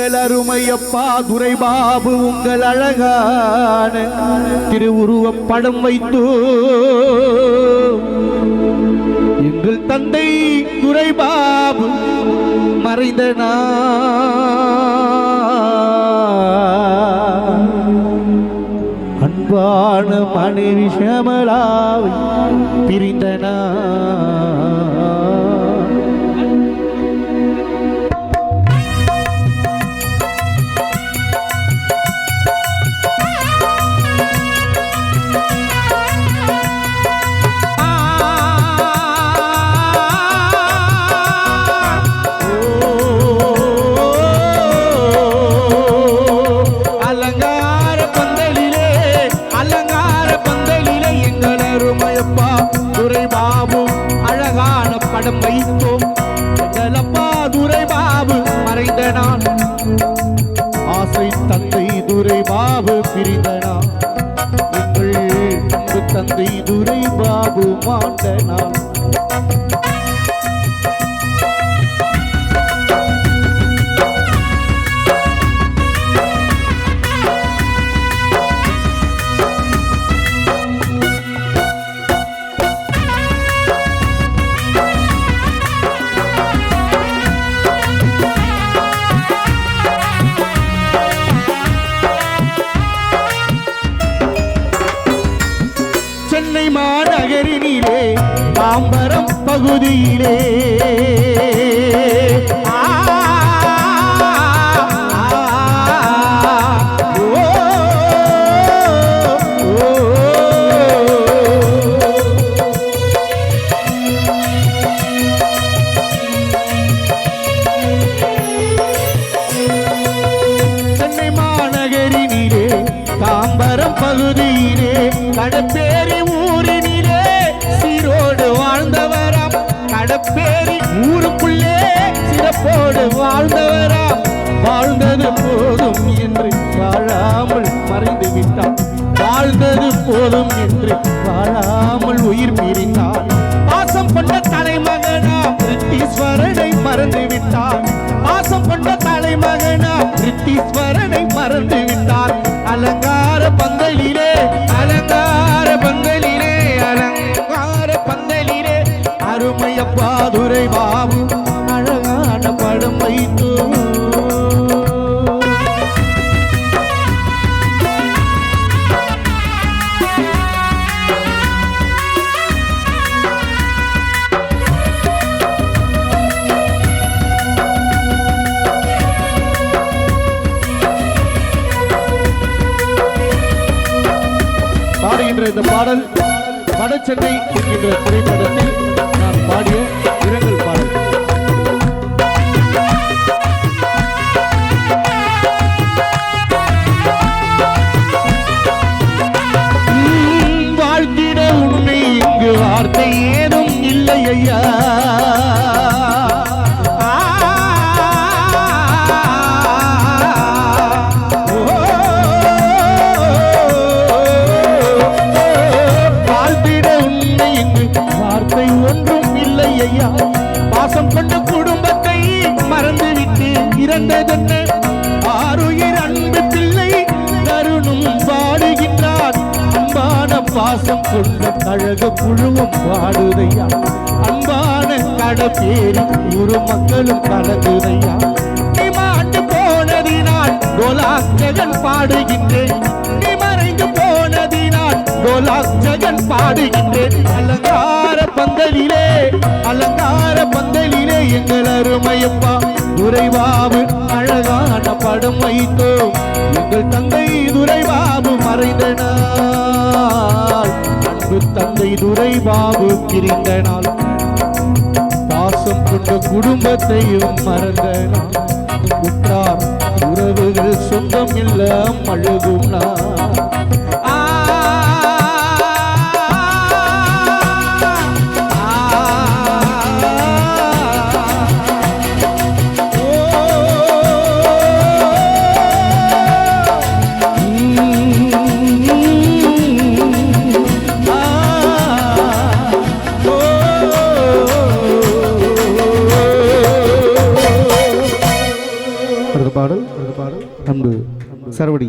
எங்கள் அருமையப்பா துரைபாபு உங்கள் அழகான திருவுருவப் படம் வைத்தோ எங்கள் தந்தை துரைபாபு மறைந்த அன்பான மனைவி ஷமலாவை பிரிந்த படம் வைத்தோம் எங்களப்பா துரைபாபு மறைந்த நாள் ஆசை தந்தை துரைபாபு பிரிந்த நாள் எங்கள் அன்பு தந்தை துரைபாபு மாண்ட நாள் சென்னை மாநகரினிலே தாம்பரம் பகுதியிலே சென்னை மாநகரினிலே தாம்பரம் பகுதியிலே கடப்பேரி ஊரினிலே சீரோடு வாழ்ந்தவராம் கடப்பேரி ஊருக்குள்ளே சிறப்போடு வாழ்ந்தவராம் வாழ்ந்தது போதும் என்று வாழாமல் மறைந்து விட்டார் வாழ்ந்தது போதும் என்று வாழாமல் உயிர் பிரிந்தார் பாசம் கொண்ட தலைமகனாம் ரித்தீஸ்வரனை மறந்து விட்டார் பாசம் கொண்ட தலைமகனாம் ரித்தீஸ்வரனை மறந்து விட்டார் அலங்கார பந்தலிலே அலங்கார பந்தலிலே அலங்கார பந்தலிலே அருமையப்பா துரைபாபு அழகான படம் வைத்தோ இந்த பாடல் வடசென்னை என்கின்ற திரைப்படத்தில் நான் பாடிய இரங்கல் பாடல். வாழ்த்திட உண்மை இங்கு வார்த்தை ஏதும் இல்லை ஐயா பாசம் கொண்ட குடும்பத்தை மறந்துவிட்டு இறந்ததென்ன ஆருயிர் அன்பு பிள்ளை தருணும் பாடுகின்றார் அன்பான பாசம் கொண்ட கழக குழுவும் பாடுதையா அன்பான கடப்பேரி ஊரு மக்களும் கலகுதையா நீ மாண்டு போனதினால் கோலாக் ஜெகன் பாடுகின்றேன் நீ மறைந்து போனதினால் கோலாக் ஜெகன் பாடுகின்றேன் அலங்கார பந்தலிலே அலங்கார பந்தலிலே எங்கள் அருமையப்பா துரைபாபு அழகான படம் வைத்தோம் எங்கள் தந்தை துரைபாபு மறைந்த நாள் அன்பு தந்தை துரைபாபு பிரிந்த நாள் பாசம் கொண்ட குடும்பத்தையும் மறந்த நாள் உற்றார் உறவுகள் சொந்தம் இல்ல அழுகும் நாள் அடுத்த பாடல் அன்பு சரவடி